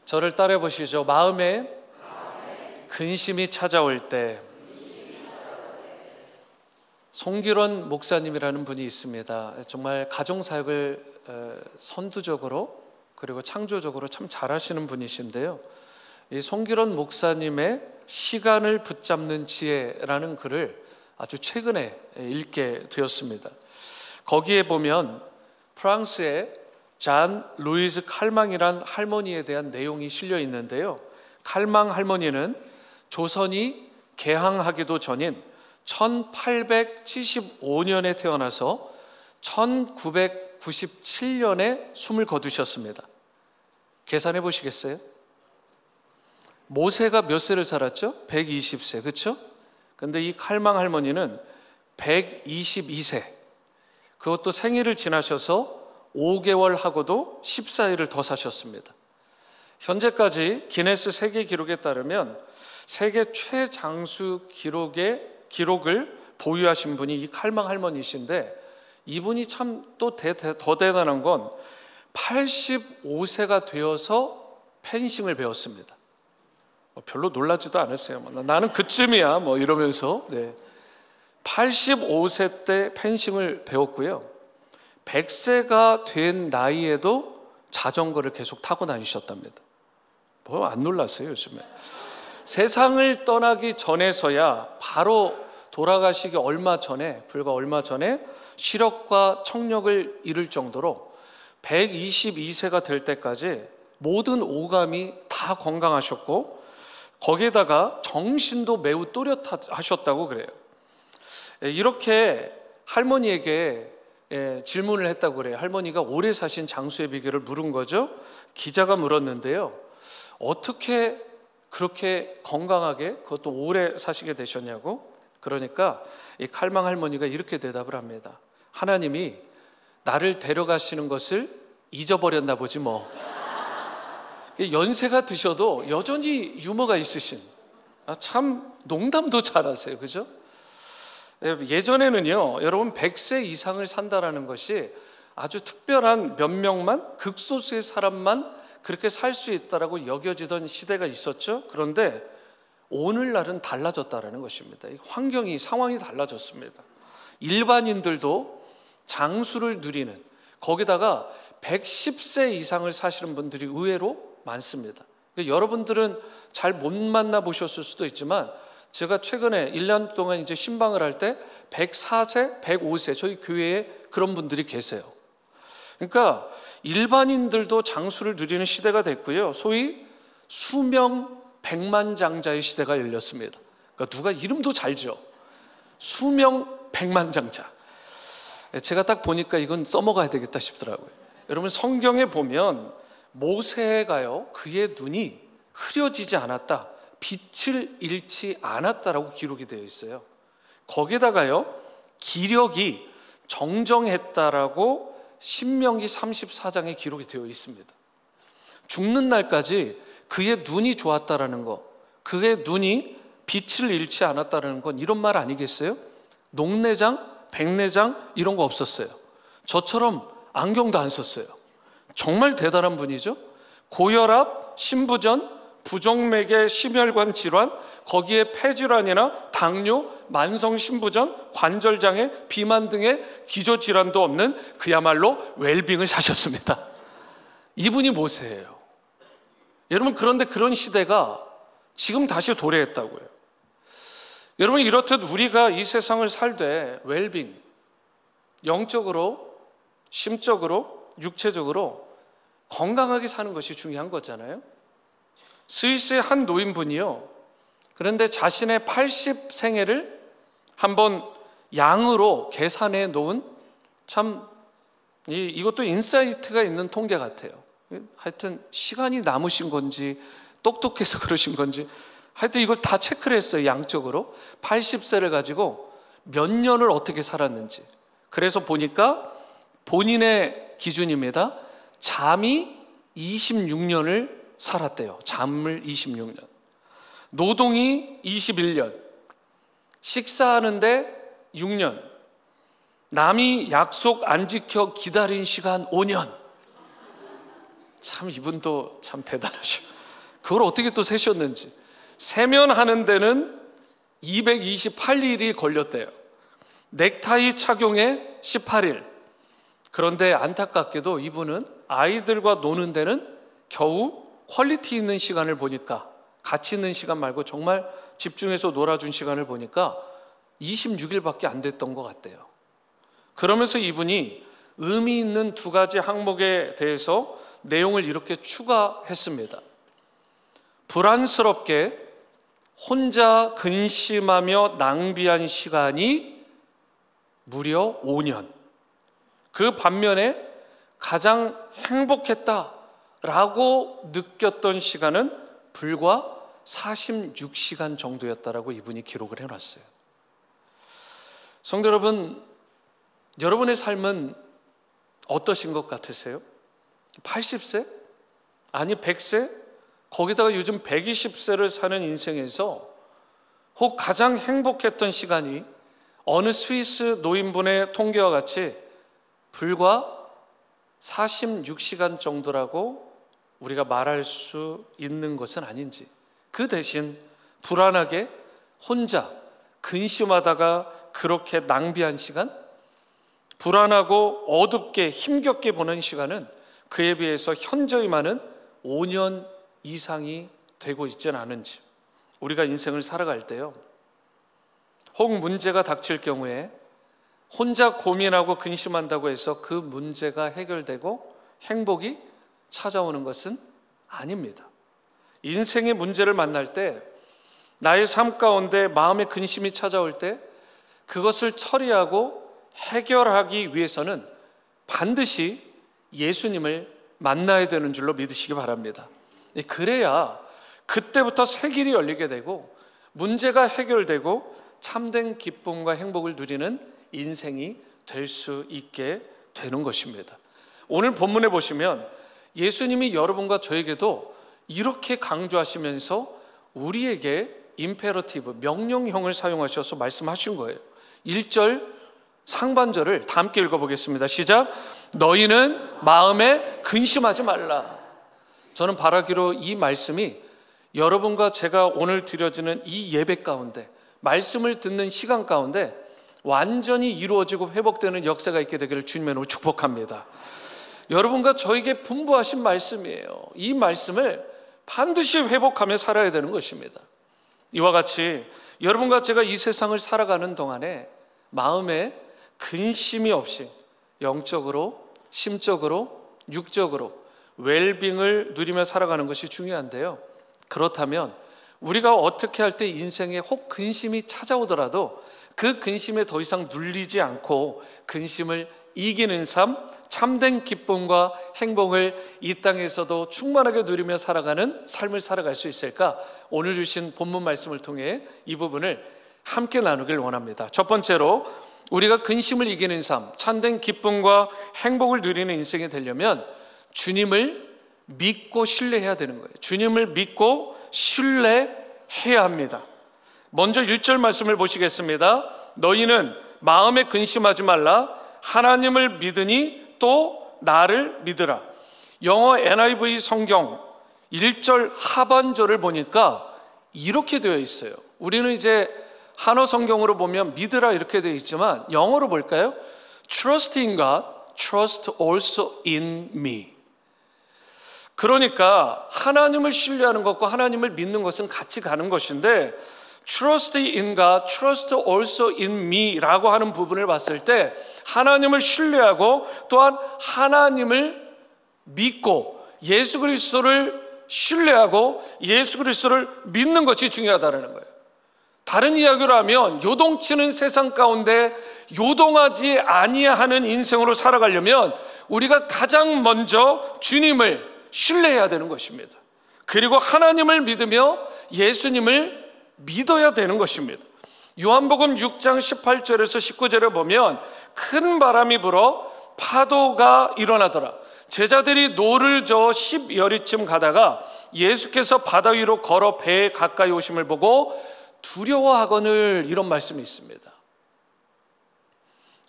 저를 따라 보시죠. 마음에 근심이 찾아올 때. 송기론 목사님이라는 분이 있습니다. 정말 가정사역을 선두적으로 그리고 창조적으로 참 잘하시는 분이신데요, 이 송기론 목사님의 시간을 붙잡는 지혜라는 글을 아주 최근에 읽게 되었습니다. 거기에 보면 프랑스의 잔 루이즈 칼망이란 할머니에 대한 내용이 실려 있는데요, 칼망 할머니는 조선이 개항하기도 전인 1875년에 태어나서 1997년에 숨을 거두셨습니다. 계산해 보시겠어요? 모세가 몇 세를 살았죠? 120세, 그렇죠? 근데 이 칼망 할머니는 122세, 그것도 생일을 지나셔서 5개월 하고도 14일을 더 사셨습니다. 현재까지 기네스 세계 기록에 따르면 세계 최장수 기록을 보유하신 분이 이 칼망 할머니이신데, 이분이 참 또 더 대단한 건 85세가 되어서 펜싱을 배웠습니다. 별로 놀라지도 않았어요. 나는 그쯤이야 이러면서. 85세 때 펜싱을 배웠고요, 100세가 된 나이에도 자전거를 계속 타고 다니셨답니다. 안 놀랐어요 요즘에? 세상을 떠나기 전에서야 바로 돌아가시기 불과 얼마 전에 시력과 청력을 잃을 정도로 122세가 될 때까지 모든 오감이 다 건강하셨고, 거기에다가 정신도 매우 또렷하셨다고 그래요. 이렇게 할머니에게 질문을 했다고 그래요. 할머니가 오래 사신 장수의 비결을 물은 거죠. 기자가 물었는데요, 어떻게 그렇게 건강하게 그것도 오래 사시게 되셨냐고. 그러니까 이 칼망 할머니가 이렇게 대답을 합니다. 하나님이 나를 데려가시는 것을 잊어버렸나 보지 뭐. 연세가 드셔도 여전히 유머가 있으신, 참 농담도 잘하세요, 그죠? 예전에는요, 여러분 100세 이상을 산다라는 것이 아주 특별한 몇 명만, 극소수의 사람만 그렇게 살 수 있다라고 여겨지던 시대가 있었죠. 그런데 오늘날은 달라졌다라는 것입니다. 환경이, 상황이 달라졌습니다. 일반인들도 장수를 누리는, 거기다가 110세 이상을 사시는 분들이 의외로 많습니다. 여러분들은 잘 못 만나보셨을 수도 있지만, 제가 최근에 1년 동안 이제 신방을 할 때 104세, 105세 저희 교회에 그런 분들이 계세요. 그러니까 일반인들도 장수를 누리는 시대가 됐고요, 소위 수명 백만장자의 시대가 열렸습니다. 그러니까 누가 이름도 잘 지어, 수명 백만장자. 제가 딱 보니까 이건 써먹어야 되겠다 싶더라고요. 여러분 성경에 보면 모세가요, 그의 눈이 흐려지지 않았다, 빛을 잃지 않았다라고 기록이 되어 있어요. 거기다가요, 기력이 정정했다라고 신명기 34장에 기록이 되어 있습니다. 죽는 날까지 그의 눈이 좋았다라는 거, 그의 눈이 빛을 잃지 않았다라는 건 이런 말 아니겠어요? 녹내장, 백내장 이런 거 없었어요. 저처럼 안경도 안 썼어요. 정말 대단한 분이죠. 고혈압, 신부전, 부정맥의 심혈관 질환, 거기에 폐질환이나 당뇨, 만성신부전, 관절장애, 비만 등의 기저질환도 없는 그야말로 웰빙을 사셨습니다. 이분이 모세예요. 여러분, 그런데 그런 시대가 지금 다시 도래했다고요. 여러분, 이렇듯 우리가 이 세상을 살되 웰빙, 영적으로, 심적으로, 육체적으로 건강하게 사는 것이 중요한 거잖아요. 스위스의 한 노인분이요, 그런데 자신의 80생애를 한번 양으로 계산해 놓은, 참 이것도 인사이트가 있는 통계 같아요. 하여튼 시간이 남으신 건지 똑똑해서 그러신 건지 하여튼 이걸 다 체크를 했어요. 양적으로 80세를 가지고 몇 년을 어떻게 살았는지. 그래서 보니까 본인의 기준입니다. 잠이 26년을 살았대요. 잠을 26년, 노동이 21년, 식사하는데 6년, 남이 약속 안 지켜 기다린 시간 5년. 참 이분도 참 대단하셔. 그걸 어떻게 또 세셨는지. 세면하는 데는 228일이 걸렸대요. 넥타이 착용에 18일. 그런데 안타깝게도 이분은 아이들과 노는 데는 겨우 퀄리티 있는 시간을 보니까, 가치 있는 시간 말고 정말 집중해서 놀아준 시간을 보니까 26일밖에 안 됐던 것 같대요. 그러면서 이분이 의미 있는 두 가지 항목에 대해서 내용을 이렇게 추가했습니다. 불안스럽게 혼자 근심하며 낭비한 시간이 무려 5년. 그 반면에 가장 행복했다라고 느꼈던 시간은 불과 46시간 정도였다라고 이분이 기록을 해놨어요. 성도 여러분, 여러분의 삶은 어떠신 것 같으세요? 80세? 아니 100세? 거기다가 요즘 120세를 사는 인생에서 혹 가장 행복했던 시간이 어느 스위스 노인분의 통계와 같이 불과 46시간 정도라고 우리가 말할 수 있는 것은 아닌지, 그 대신 불안하게 혼자 근심하다가 그렇게 낭비한 시간, 불안하고 어둡게 힘겹게 보낸 시간은 그에 비해서 현저히 많은 5년 이상이 되고 있지는 않은지, 우리가 인생을 살아갈 때요, 혹 문제가 닥칠 경우에 혼자 고민하고 근심한다고 해서 그 문제가 해결되고 행복이 찾아오는 것은 아닙니다. 인생의 문제를 만날 때, 나의 삶 가운데 마음의 근심이 찾아올 때 그것을 처리하고 해결하기 위해서는 반드시 예수님을 만나야 되는 줄로 믿으시기 바랍니다. 그래야 그때부터 새 길이 열리게 되고 문제가 해결되고 참된 기쁨과 행복을 누리는 인생이 될 수 있게 되는 것입니다. 오늘 본문에 보시면 예수님이 여러분과 저에게도 이렇게 강조하시면서 우리에게 임페러티브, 명령형을 사용하셔서 말씀하신 거예요. 1절 상반절을 다 함께 읽어보겠습니다. 시작. 너희는 마음에 근심하지 말라. 저는 바라기로 이 말씀이 여러분과 제가 오늘 드려지는 이 예배 가운데, 말씀을 듣는 시간 가운데 완전히 이루어지고 회복되는 역사가 있게 되기를 주님의 이름으로 축복합니다. 여러분과 저에게 분부하신 말씀이에요. 이 말씀을 반드시 회복하며 살아야 되는 것입니다. 이와 같이 여러분과 제가 이 세상을 살아가는 동안에 마음에 근심이 없이 영적으로, 심적으로, 육적으로 웰빙을 누리며 살아가는 것이 중요한데요, 그렇다면 우리가 어떻게 할 때 인생에 혹 근심이 찾아오더라도 그 근심에 더 이상 눌리지 않고 근심을 이기는 삶, 참된 기쁨과 행복을 이 땅에서도 충만하게 누리며 살아가는 삶을 살아갈 수 있을까? 오늘 주신 본문 말씀을 통해 이 부분을 함께 나누길 원합니다. 첫 번째로, 우리가 근심을 이기는 삶, 참된 기쁨과 행복을 누리는 인생이 되려면 주님을 믿고 신뢰해야 되는 거예요. 주님을 믿고 신뢰해야 합니다. 먼저 1절 말씀을 보시겠습니다. 너희는 마음에 근심하지 말라. 하나님을 믿으니 또 나를 믿으라. 영어 NIV 성경 1절 하반절을 보니까 이렇게 되어 있어요. 우리는 이제 한어 성경으로 보면 믿으라 이렇게 되어 있지만 영어로 볼까요? Trust in God, trust also in me. 그러니까 하나님을 신뢰하는 것과 하나님을 믿는 것은 같이 가는 것인데, Trust in God, trust also in me 라고 하는 부분을 봤을 때 하나님을 신뢰하고 또한 하나님을 믿고 예수 그리스도를 신뢰하고 예수 그리스도를 믿는 것이 중요하다는 거예요. 다른 이야기로 하면 요동치는 세상 가운데 요동하지 아니하는 인생으로 살아가려면 우리가 가장 먼저 주님을 신뢰해야 되는 것입니다. 그리고 하나님을 믿으며 예수님을 믿어야 되는 것입니다. 요한복음 6장 18절에서 19절에 보면 큰 바람이 불어 파도가 일어나더라. 제자들이 노를 저어 10여리쯤 가다가 예수께서 바다 위로 걸어 배에 가까이 오심을 보고 두려워하거늘, 이런 말씀이 있습니다.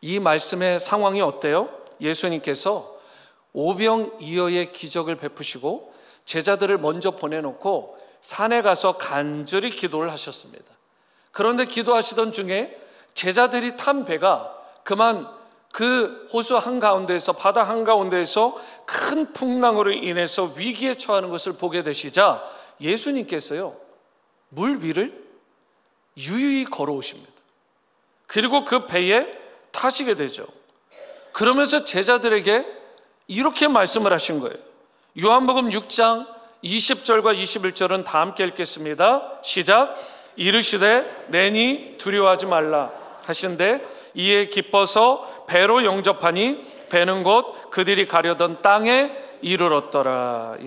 이 말씀의 상황이 어때요? 예수님께서 오병이어의 기적을 베푸시고 제자들을 먼저 보내놓고 산에 가서 간절히 기도를 하셨습니다. 그런데 기도하시던 중에 제자들이 탄 배가 그만 그 호수 한가운데에서, 바다 한가운데에서 큰 풍랑으로 인해서 위기에 처하는 것을 보게 되시자 예수님께서요, 물 위를 유유히 걸어오십니다. 그리고 그 배에 타시게 되죠. 그러면서 제자들에게 이렇게 말씀을 하신 거예요. 요한복음 6장 20절과 21절은 다 함께 읽겠습니다. 시작. 이르시되 내니 두려워하지 말라 하신대 이에 기뻐서 배로 영접하니 배는 곧 그들이 가려던 땅에 이르렀더라.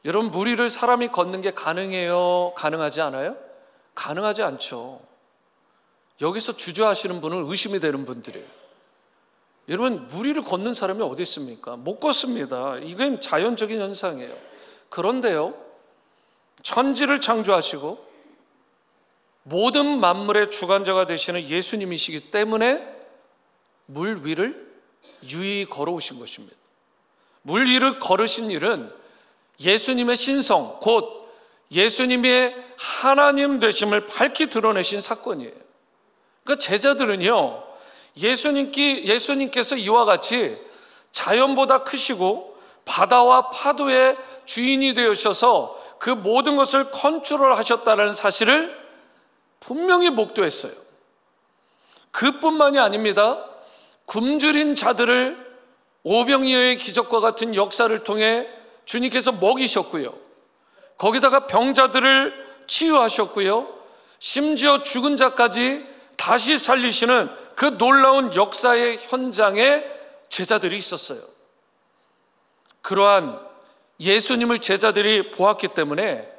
여러분, 물 위를 사람이 걷는 게 가능해요? 가능하지 않아요? 가능하지 않죠. 여기서 주저하시는 분은 의심이 되는 분들이에요. 여러분, 물 위를 걷는 사람이 어디 있습니까? 못 걷습니다. 이건 자연적인 현상이에요. 그런데요, 천지를 창조하시고 모든 만물의 주관자가 되시는 예수님이시기 때문에 물 위를 유유히 걸어오신 것입니다. 물 위를 걸으신 일은 예수님의 신성, 곧 예수님의 하나님 되심을 밝히 드러내신 사건이에요. 그러니까 제자들은요, 예수님께서 이와 같이 자연보다 크시고 바다와 파도의 주인이 되셔서 그 모든 것을 컨트롤하셨다는 사실을 분명히 목도했어요. 그뿐만이 아닙니다. 굶주린 자들을 오병이어의 기적과 같은 역사를 통해 주님께서 먹이셨고요, 거기다가 병자들을 치유하셨고요, 심지어 죽은 자까지 다시 살리시는 그 놀라운 역사의 현장에 제자들이 있었어요. 그러한 예수님을 제자들이 보았기 때문에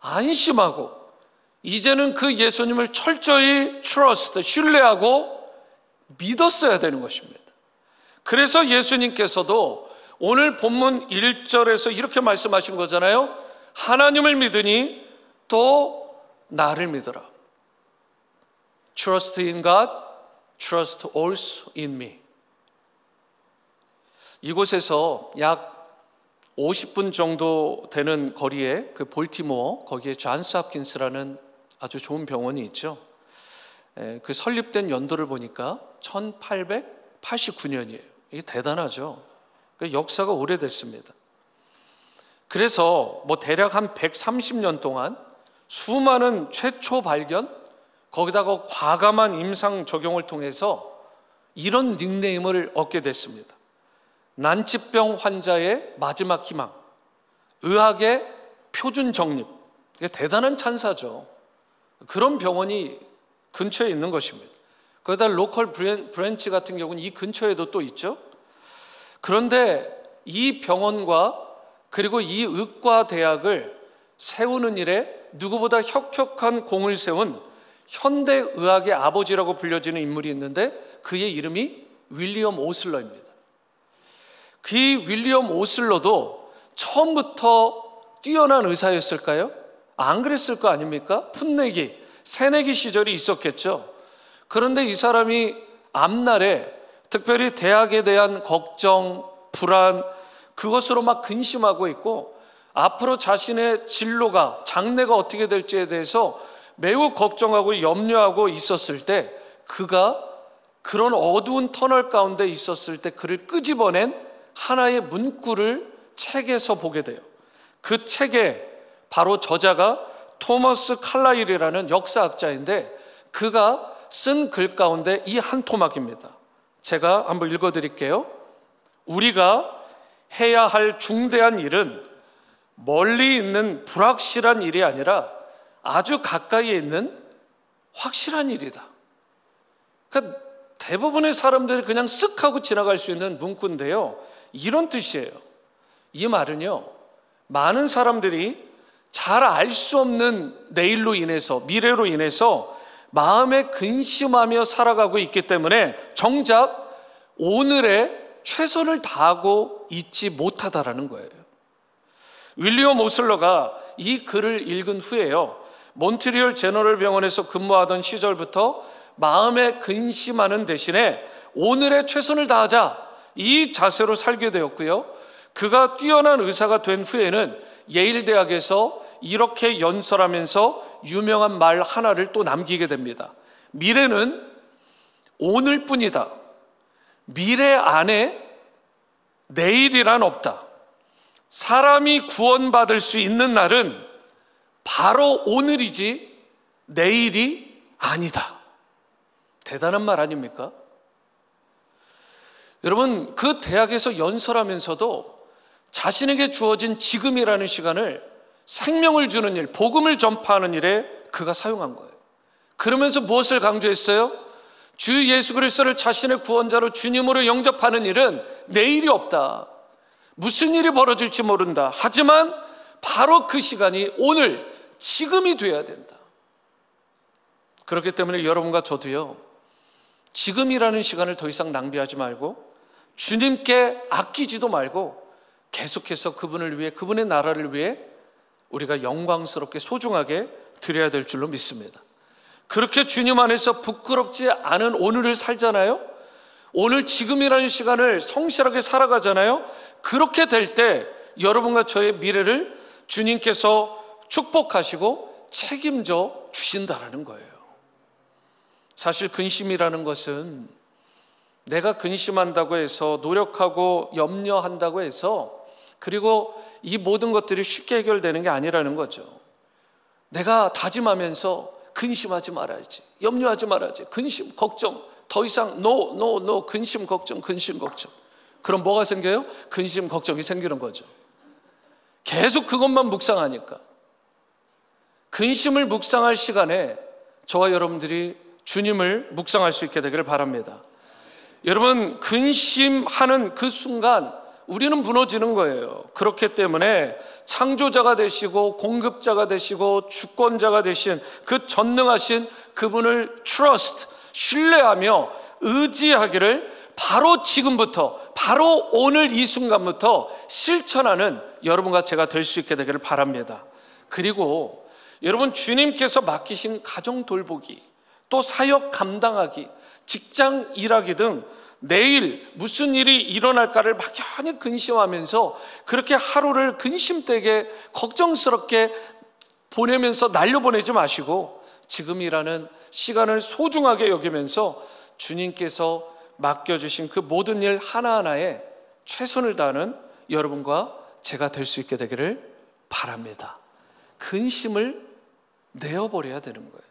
안심하고 이제는 그 예수님을 철저히 신뢰하고 믿었어야 되는 것입니다. 그래서 예수님께서도 오늘 본문 1절에서 이렇게 말씀하신 거잖아요. 하나님을 믿으니 또 나를 믿어라. Trust in God, trust also in me. 이곳에서 약 50분 정도 되는 거리에 그 볼티모어, 거기에 존스 홉킨스라는 아주 좋은 병원이 있죠. 그 설립된 연도를 보니까 1889년이에요. 이게 대단하죠. 역사가 오래됐습니다. 그래서 대략 한 130년 동안 수많은 최초 발견, 거기다가 과감한 임상 적용을 통해서 이런 닉네임을 얻게 됐습니다. 난치병 환자의 마지막 희망, 의학의 표준 정립. 이게 대단한 찬사죠. 그런 병원이 근처에 있는 것입니다. 거기다 로컬 브랜치 같은 경우는 이 근처에도 또 있죠. 그런데 이 병원과 그리고 이 의과대학을 세우는 일에 누구보다 혁혁한 공을 세운 현대의학의 아버지라고 불려지는 인물이 있는데 그의 이름이 윌리엄 오슬러입니다. 그 윌리엄 오슬러도 처음부터 뛰어난 의사였을까요? 안 그랬을 거 아닙니까? 풋내기, 새내기 시절이 있었겠죠. 그런데 이 사람이 앞날에 특별히 대학에 대한 걱정, 불안, 그것으로 막 근심하고 있고 앞으로 자신의 진로가, 장래가 어떻게 될지에 대해서 매우 걱정하고 염려하고 있었을 때 그가 그런 어두운 터널 가운데 있었을 때 그를 끄집어낸 하나의 문구를 책에서 보게 돼요. 그 책에 바로 저자가 토머스 칼라일이라는 역사학자인데 그가 쓴 글 가운데 이 한 토막입니다. 제가 한번 읽어드릴게요. 우리가 해야 할 중대한 일은 멀리 있는 불확실한 일이 아니라 아주 가까이에 있는 확실한 일이다. 그러니까 대부분의 사람들이 그냥 쓱 하고 지나갈 수 있는 문구인데요, 이런 뜻이에요. 이 말은요, 많은 사람들이 잘 알 수 없는 내일로 인해서, 미래로 인해서 마음에 근심하며 살아가고 있기 때문에 정작 오늘에 최선을 다하고 있지 못하다라는 거예요. 윌리엄 오슬러가 이 글을 읽은 후에요, 몬트리올 제너럴 병원에서 근무하던 시절부터 마음에 근심하는 대신에 오늘의 최선을 다하자, 이 자세로 살게 되었고요. 그가 뛰어난 의사가 된 후에는 예일대학에서 이렇게 연설하면서 유명한 말 하나를 또 남기게 됩니다. 미래는 오늘뿐이다. 미래 안에 내일이란 없다. 사람이 구원받을 수 있는 날은 바로 오늘이지 내일이 아니다. 대단한 말 아닙니까? 여러분, 그 대학에서 연설하면서도 자신에게 주어진 지금이라는 시간을 생명을 주는 일, 복음을 전파하는 일에 그가 사용한 거예요. 그러면서 무엇을 강조했어요? 주 예수 그리스도를 자신의 구원자로 주님으로 영접하는 일은 내일이 없다. 무슨 일이 벌어질지 모른다. 하지만 바로 그 시간이 오늘, 지금이 돼야 된다. 그렇기 때문에 여러분과 저도요, 지금이라는 시간을 더 이상 낭비하지 말고 주님께 아끼지도 말고 계속해서 그분을 위해, 그분의 나라를 위해 우리가 영광스럽게 소중하게 드려야 될 줄로 믿습니다. 그렇게 주님 안에서 부끄럽지 않은 오늘을 살잖아요. 오늘 지금이라는 시간을 성실하게 살아가잖아요. 그렇게 될 때 여러분과 저의 미래를 주님께서 축복하시고 책임져 주신다라는 거예요. 사실 근심이라는 것은 내가 근심한다고 해서, 노력하고 염려한다고 해서, 그리고 이 모든 것들이 쉽게 해결되는 게 아니라는 거죠. 내가 다짐하면서 근심하지 말아야지, 염려하지 말아야지, 근심, 걱정, 더 이상 no, 근심, 걱정. 그럼 뭐가 생겨요? 근심, 걱정이 생기는 거죠. 계속 그것만 묵상하니까. 근심을 묵상할 시간에 저와 여러분들이 주님을 묵상할 수 있게 되기를 바랍니다. 여러분, 근심하는 그 순간 우리는 무너지는 거예요. 그렇기 때문에 창조자가 되시고 공급자가 되시고 주권자가 되신 그 전능하신 그분을 trust, 신뢰하며 의지하기를 바로 지금부터, 바로 오늘 이 순간부터 실천하는 여러분과 제가 될 수 있게 되기를 바랍니다. 그리고 여러분, 주님께서 맡기신 가정 돌보기, 또 사역 감당하기, 직장 일하기 등 내일 무슨 일이 일어날까를 막연히 근심하면서 그렇게 하루를 근심되게 걱정스럽게 보내면서 날려보내지 마시고 지금이라는 시간을 소중하게 여기면서 주님께서 맡겨주신 그 모든 일 하나하나에 최선을 다하는 여러분과 제가 될 수 있게 되기를 바랍니다. 근심을 내어버려야 되는 거예요.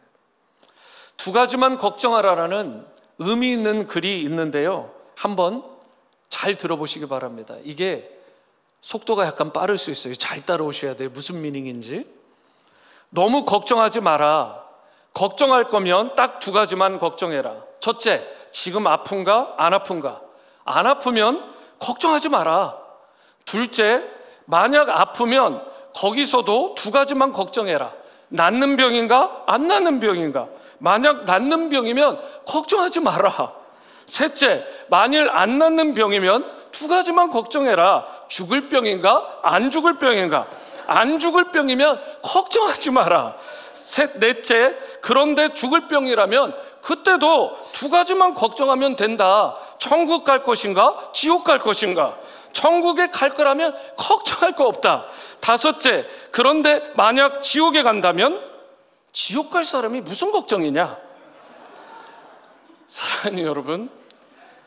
두 가지만 걱정하라라는 의미 있는 글이 있는데요, 한번 잘 들어보시기 바랍니다. 이게 속도가 약간 빠를 수 있어요. 잘 따라오셔야 돼요. 무슨 미닝인지. 너무 걱정하지 마라. 걱정할 거면 딱 두 가지만 걱정해라. 첫째, 지금 아픈가 안 아픈가. 안 아프면 걱정하지 마라. 둘째, 만약 아프면 거기서도 두 가지만 걱정해라. 낫는 병인가 안 낫는 병인가. 만약 낫는 병이면 걱정하지 마라. 셋째, 만일 안 낫는 병이면 두 가지만 걱정해라. 죽을 병인가 안 죽을 병인가. 안 죽을 병이면 걱정하지 마라. 넷째, 그런데 죽을 병이라면 그때도 두 가지만 걱정하면 된다. 천국 갈 것인가 지옥 갈 것인가. 천국에 갈 거라면 걱정할 거 없다. 다섯째, 그런데 만약 지옥에 간다면 지옥 갈 사람이 무슨 걱정이냐. 사랑하는 여러분,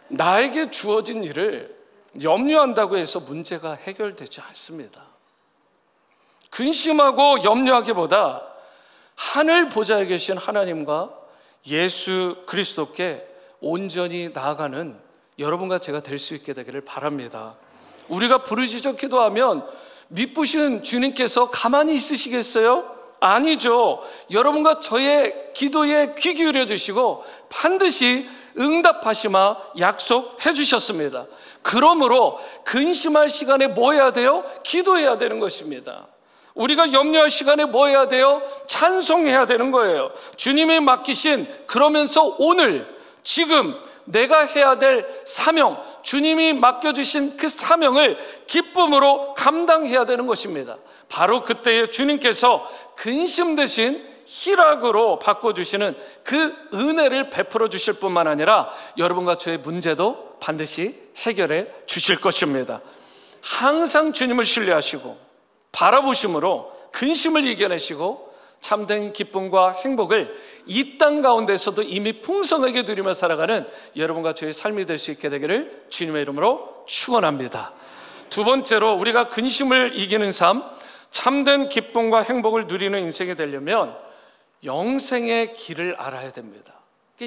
나에게 주어진 일을 염려한다고 해서 문제가 해결되지 않습니다. 근심하고 염려하기보다 하늘 보좌에 계신 하나님과 예수 그리스도께 온전히 나아가는 여러분과 제가 될 수 있게 되기를 바랍니다. 우리가 부르짖어 기도하면 미쁘신 주님께서 가만히 있으시겠어요? 아니죠. 여러분과 저의 기도에 귀 기울여 주시고 반드시 응답하시마 약속해 주셨습니다. 그러므로 근심할 시간에 뭐 해야 돼요? 기도해야 되는 것입니다. 우리가 염려할 시간에 뭐 해야 돼요? 찬송해야 되는 거예요. 주님이 맡기신, 그러면서 오늘 지금 내가 해야 될 사명, 주님이 맡겨주신 그 사명을 기쁨으로 감당해야 되는 것입니다. 바로 그때에 주님께서 근심 대신 희락으로 바꿔주시는 그 은혜를 베풀어 주실 뿐만 아니라 여러분과 저의 문제도 반드시 해결해 주실 것입니다. 항상 주님을 신뢰하시고 바라보심으로 근심을 이겨내시고 참된 기쁨과 행복을 이 땅 가운데서도 이미 풍성하게 누리며 살아가는 여러분과 저의 삶이 될 수 있게 되기를 주님의 이름으로 축원합니다. 두 번째로, 우리가 근심을 이기는 삶, 참된 기쁨과 행복을 누리는 인생이 되려면 영생의 길을 알아야 됩니다.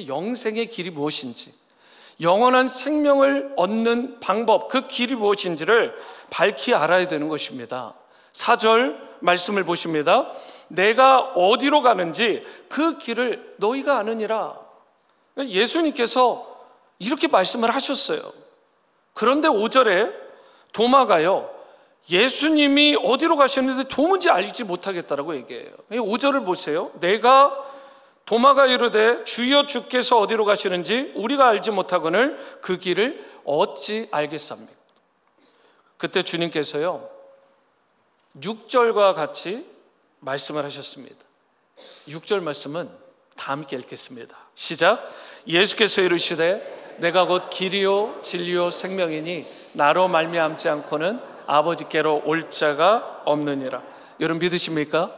영생의 길이 무엇인지, 영원한 생명을 얻는 방법, 그 길이 무엇인지를 밝히 알아야 되는 것입니다. 4절 말씀을 보십니다. 내가 어디로 가는지 그 길을 너희가 아느니라. 예수님께서 이렇게 말씀을 하셨어요. 그런데 5절에 도마가요, 예수님이 어디로 가셨는지 도무지 알지 못하겠다라고 얘기해요. 5절을 보세요. 도마가 이르되 주여 주께서 어디로 가시는지 우리가 알지 못하거늘 그 길을 어찌 알겠습니까? 그때 주님께서요 6절과 같이 말씀을 하셨습니다. 6절 말씀은 다 함께 읽겠습니다. 시작. 예수께서 이르시되 내가 곧 길이요 진리요 생명이니 나로 말미암지 않고는 아버지께로 올 자가 없느니라. 여러분 믿으십니까?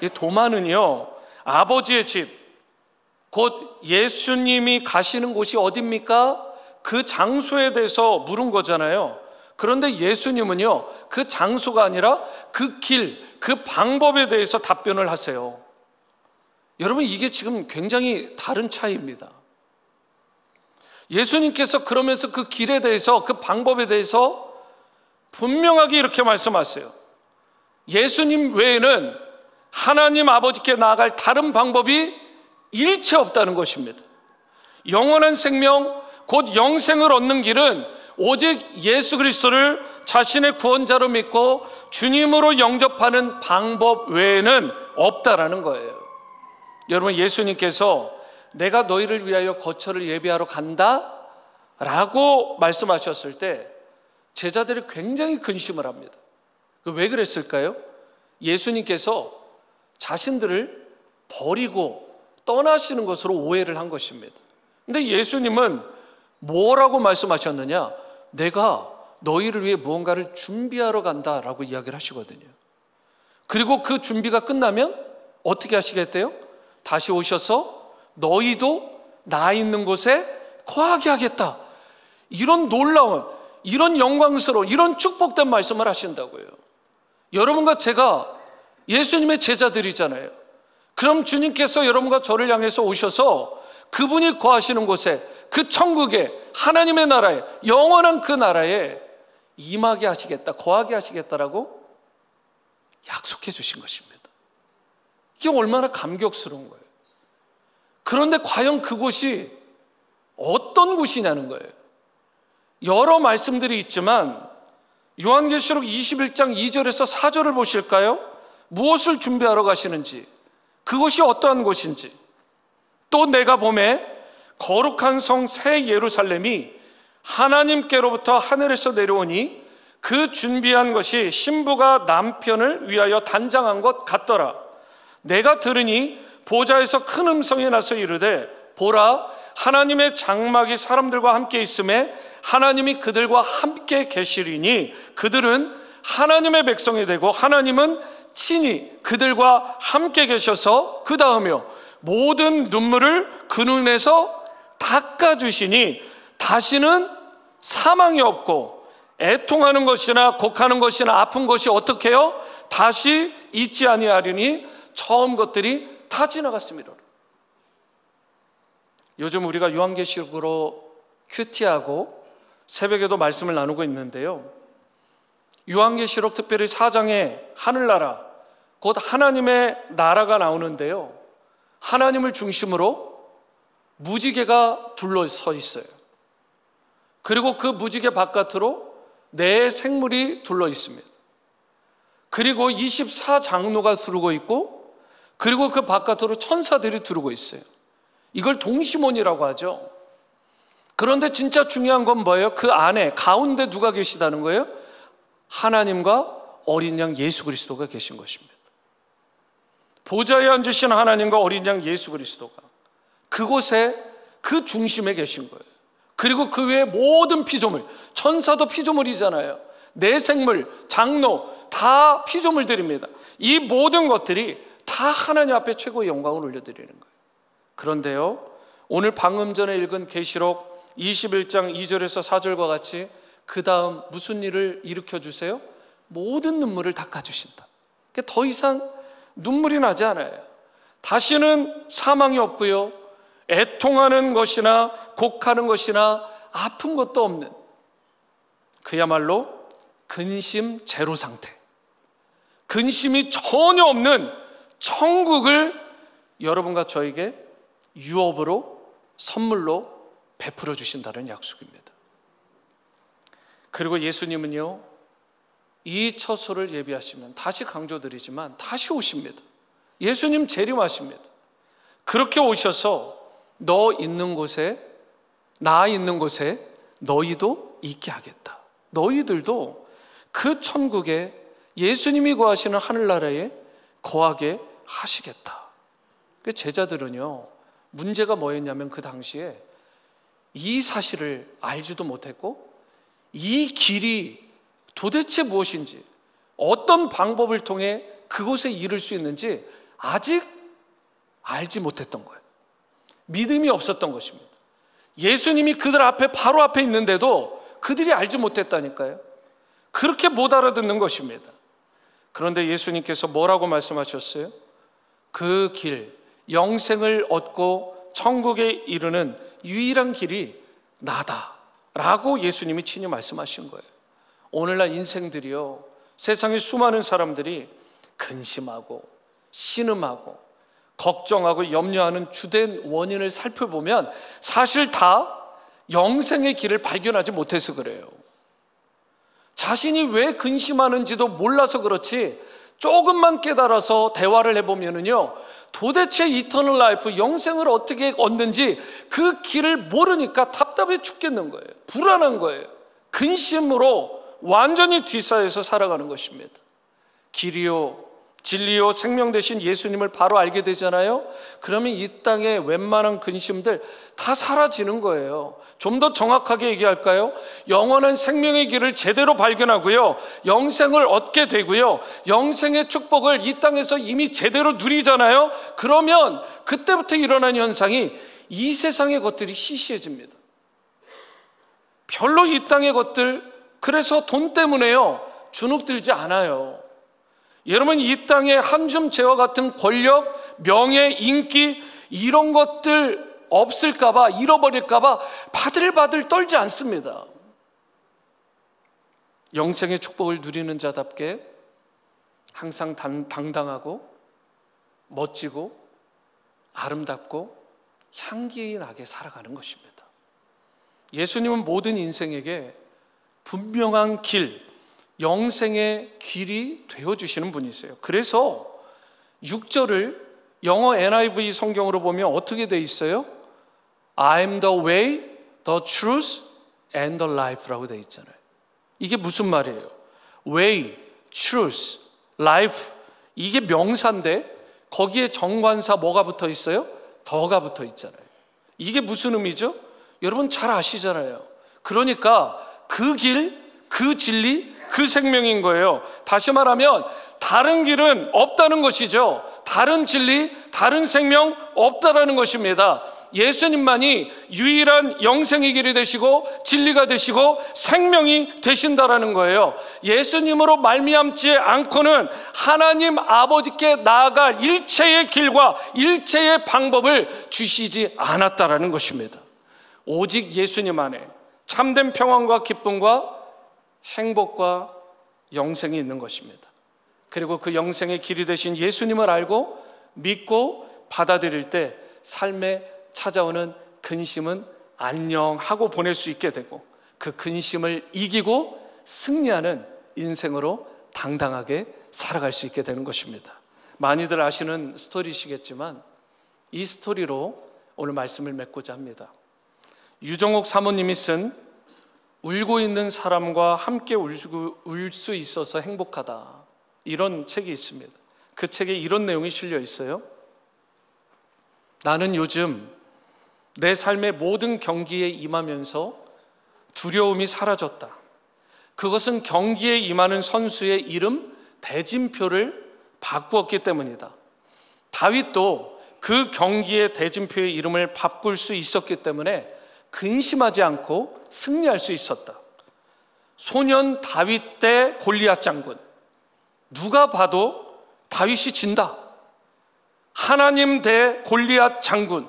이 도마는요 아버지의 집, 곧 예수님이 가시는 곳이 어디입니까? 그 장소에 대해서 물은 거잖아요. 그런데 예수님은요 그 장소가 아니라 그 길, 그 방법에 대해서 답변을 하세요. 여러분 이게 지금 굉장히 다른 차이입니다. 예수님께서 그러면서 그 길에 대해서, 그 방법에 대해서 분명하게 이렇게 말씀하세요. 예수님 외에는 하나님 아버지께 나아갈 다른 방법이 일체 없다는 것입니다. 영원한 생명, 곧 영생을 얻는 길은 오직 예수 그리스도를 자신의 구원자로 믿고 주님으로 영접하는 방법 외에는 없다라는 거예요. 여러분 예수님께서 내가 너희를 위하여 거처를 예비하러 간다 라고 말씀하셨을 때 제자들이 굉장히 근심을 합니다. 왜 그랬을까요? 예수님께서 자신들을 버리고 떠나시는 것으로 오해를 한 것입니다. 근데 예수님은 뭐라고 말씀하셨느냐? 내가 너희를 위해 무언가를 준비하러 간다라고 이야기를 하시거든요. 그리고 그 준비가 끝나면 어떻게 하시겠대요? 다시 오셔서 너희도 나 있는 곳에 거하게 하겠다. 이런 놀라운, 이런 영광스러운, 이런 축복된 말씀을 하신다고요. 여러분과 제가 예수님의 제자들이잖아요. 그럼 주님께서 여러분과 저를 향해서 오셔서 그분이 거하시는 곳에, 그 천국에, 하나님의 나라에, 영원한 그 나라에 임하게 하시겠다, 거하게 하시겠다라고 약속해 주신 것입니다. 이게 얼마나 감격스러운 거예요. 그런데 과연 그곳이 어떤 곳이냐는 거예요. 여러 말씀들이 있지만 요한계시록 21장 2절에서 4절을 보실까요? 무엇을 준비하러 가시는지, 그곳이 어떠한 곳인지. 또 내가 보매 거룩한 성 새 예루살렘이 하나님께로부터 하늘에서 내려오니 그 준비한 것이 신부가 남편을 위하여 단장한 것 같더라. 내가 들으니 보좌에서 큰 음성이 나서 이르되 보라, 하나님의 장막이 사람들과 함께 있음에 하나님이 그들과 함께 계시리니 그들은 하나님의 백성이 되고 하나님은 친히 그들과 함께 계셔서 그 다음에요 모든 눈물을 그 눈에서 닦아주시니 다시는 사망이 없고 애통하는 것이나 곡하는 것이나 아픈 것이 어떻게 해요? 다시 있지 아니하리니 처음 것들이 다 지나갔습니다. 요즘 우리가 요한계시록으로 큐티하고 새벽에도 말씀을 나누고 있는데요, 요한계시록 특별히 4장에 하늘나라, 곧 하나님의 나라가 나오는데요, 하나님을 중심으로 무지개가 둘러서 있어요. 그리고 그 무지개 바깥으로 네 생물이 둘러 있습니다. 그리고 24장로가 두르고 있고, 그리고 그 바깥으로 천사들이 두르고 있어요. 이걸 동시몬이라고 하죠. 그런데 진짜 중요한 건 뭐예요? 그 안에 가운데 누가 계시다는 거예요? 하나님과 어린 양 예수 그리스도가 계신 것입니다. 보좌에 앉으신 하나님과 어린 양 예수 그리스도가 그곳에 그 중심에 계신 거예요. 그리고 그 외에 모든 피조물, 천사도 피조물이잖아요. 내생물, 장로 다 피조물들입니다. 이 모든 것들이 다 하나님 앞에 최고의 영광을 올려드리는 거예요. 그런데요, 오늘 방금 전에 읽은 계시록 21장 2절에서 4절과 같이 그 다음 무슨 일을 일으켜 주세요? 모든 눈물을 닦아주신다. 더 이상 눈물이 나지 않아요. 다시는 사망이 없고요, 애통하는 것이나 곡하는 것이나 아픈 것도 없는, 그야말로 근심 제로 상태, 근심이 전혀 없는 천국을 여러분과 저에게 유업으로, 선물로 베풀어 주신다는 약속입니다. 그리고 예수님은요, 이 처소를 예비하시면, 다시 강조드리지만 다시 오십니다. 예수님 재림하십니다. 그렇게 오셔서 너 있는 곳에, 나 있는 곳에 너희도 있게 하겠다. 너희들도 그 천국에, 예수님이 거하시는 하늘나라에 거하게 하시겠다. 제자들은요, 문제가 뭐였냐면 그 당시에 이 사실을 알지도 못했고, 이 길이 도대체 무엇인지, 어떤 방법을 통해 그곳에 이를 수 있는지 아직 알지 못했던 거예요. 믿음이 없었던 것입니다. 예수님이 그들 앞에, 바로 앞에 있는데도 그들이 알지 못했다니까요. 그렇게 못 알아듣는 것입니다. 그런데 예수님께서 뭐라고 말씀하셨어요? 그 길, 영생을 얻고 천국에 이르는 유일한 길이 나다 라고 예수님이 친히 말씀하신 거예요. 오늘날 인생들이요, 세상에 수많은 사람들이 근심하고 신음하고 걱정하고 염려하는 주된 원인을 살펴보면 사실 다 영생의 길을 발견하지 못해서 그래요. 자신이 왜 근심하는지도 몰라서 그렇지, 조금만 깨달아서 대화를 해보면은요, 도대체 이터널 라이프, 영생을 어떻게 얻는지 그 길을 모르니까 답답해 죽겠는 거예요. 불안한 거예요. 근심으로 완전히 뒤싸여서 살아가는 것입니다. 길이요, 진리요, 생명 되신 예수님을 바로 알게 되잖아요. 그러면 이 땅에 웬만한 근심들 다 사라지는 거예요. 좀 더 정확하게 얘기할까요? 영원한 생명의 길을 제대로 발견하고요, 영생을 얻게 되고요, 영생의 축복을 이 땅에서 이미 제대로 누리잖아요. 그러면 그때부터 일어나는 현상이 이 세상의 것들이 시시해집니다. 별로 이 땅의 것들, 그래서 돈 때문에요, 주눅들지 않아요. 여러분, 이 땅에 한 줌 재와 같은 권력, 명예, 인기 이런 것들 없을까봐, 잃어버릴까봐 바들바들 떨지 않습니다. 영생의 축복을 누리는 자답게 항상 당당하고 멋지고 아름답고 향기 나게 살아가는 것입니다. 예수님은 모든 인생에게 분명한 길, 영생의 길이 되어주시는 분이세요. 그래서 6절을 영어 NIV 성경으로 보면 어떻게 돼 있어요? I'm the way, the truth, and the life라고 돼 있잖아요. 이게 무슨 말이에요? way, truth, life, 이게 명사인데 거기에 정관사 뭐가 붙어 있어요? 더가 붙어 있잖아요. 이게 무슨 의미죠? 여러분 잘 아시잖아요. 그러니까 그 길, 그 진리, 그 생명인 거예요. 다시 말하면 다른 길은 없다는 것이죠. 다른 진리, 다른 생명 없다라는 것입니다. 예수님만이 유일한 영생의 길이 되시고 진리가 되시고 생명이 되신다라는 거예요. 예수님으로 말미암지 않고는 하나님 아버지께 나아갈 일체의 길과 일체의 방법을 주시지 않았다라는 것입니다. 오직 예수님 안에 참된 평안과 기쁨과 행복과 영생이 있는 것입니다. 그리고 그 영생의 길이 되신 예수님을 알고 믿고 받아들일 때 삶에 찾아오는 근심은 안녕하고 보낼 수 있게 되고, 그 근심을 이기고 승리하는 인생으로 당당하게 살아갈 수 있게 되는 것입니다. 많이들 아시는 스토리시겠지만 이 스토리로 오늘 말씀을 맺고자 합니다. 유정옥 사모님이 쓴 울고 있는 사람과 함께 울 수 있어서 행복하다, 이런 책이 있습니다. 그 책에 이런 내용이 실려 있어요. 나는 요즘 내 삶의 모든 경기에 임하면서 두려움이 사라졌다. 그것은 경기에 임하는 선수의 이름 대진표를 바꾸었기 때문이다. 다윗도 그 경기의 대진표의 이름을 바꿀 수 있었기 때문에 근심하지 않고 승리할 수 있었다. 소년 다윗 대 골리앗 장군, 누가 봐도 다윗이 진다. 하나님 대 골리앗 장군,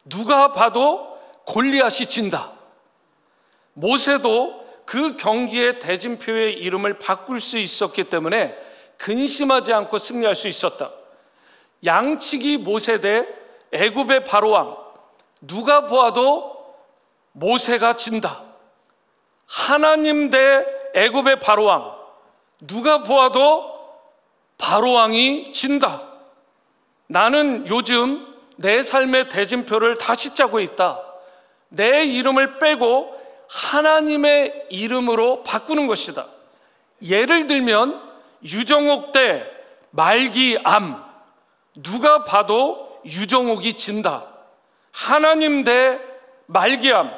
누가 봐도 골리앗이 진다. 모세도 그 경기의 대진표의 이름을 바꿀 수 있었기 때문에 근심하지 않고 승리할 수 있었다. 양치기 모세 대 애굽의 바로왕, 누가 보아도 모세가 진다. 하나님 대 애굽의 바로왕, 누가 보아도 바로왕이 진다. 나는 요즘 내 삶의 대진표를 다시 짜고 있다. 내 이름을 빼고 하나님의 이름으로 바꾸는 것이다. 예를 들면 유정옥 대 말기암, 누가 봐도 유정옥이 진다. 하나님 대 말기암,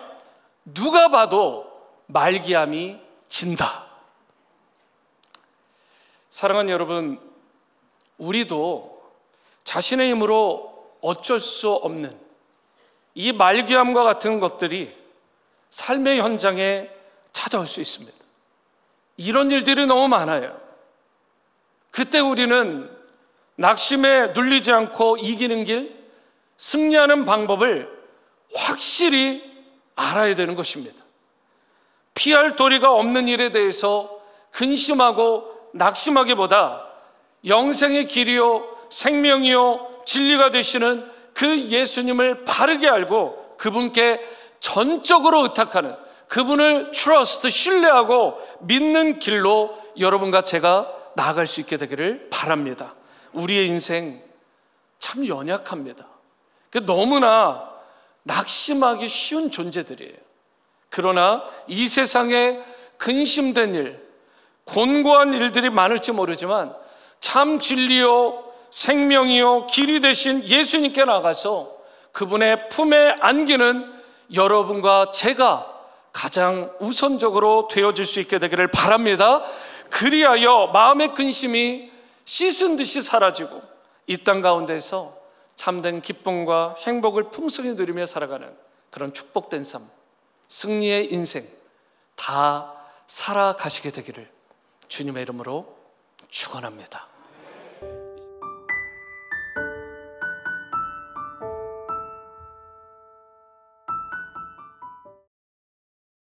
누가 봐도 말기암이 진다. 사랑하는 여러분, 우리도 자신의 힘으로 어쩔 수 없는 이 말기암과 같은 것들이 삶의 현장에 찾아올 수 있습니다. 이런 일들이 너무 많아요. 그때 우리는 낙심에 눌리지 않고 이기는 길, 승리하는 방법을 확실히 알아야 되는 것입니다. 피할 도리가 없는 일에 대해서 근심하고 낙심하기보다 영생의 길이요 생명이요 진리가 되시는 그 예수님을 바르게 알고 그분께 전적으로 의탁하는, 그분을 트러스트, 신뢰하고 믿는 길로 여러분과 제가 나아갈 수 있게 되기를 바랍니다. 우리의 인생 참 연약합니다. 너무나 낙심하기 쉬운 존재들이에요. 그러나 이 세상에 근심된 일, 곤고한 일들이 많을지 모르지만 참 진리요 생명이요 길이 되신 예수님께 나가서 그분의 품에 안기는 여러분과 제가 가장 우선적으로 되어질 수 있게 되기를 바랍니다. 그리하여 마음의 근심이 씻은 듯이 사라지고 이 땅 가운데서 참된 기쁨과 행복을 풍성히 누리며 살아가는 그런 축복된 삶, 승리의 인생 다 살아가시게 되기를 주님의 이름으로 축원합니다.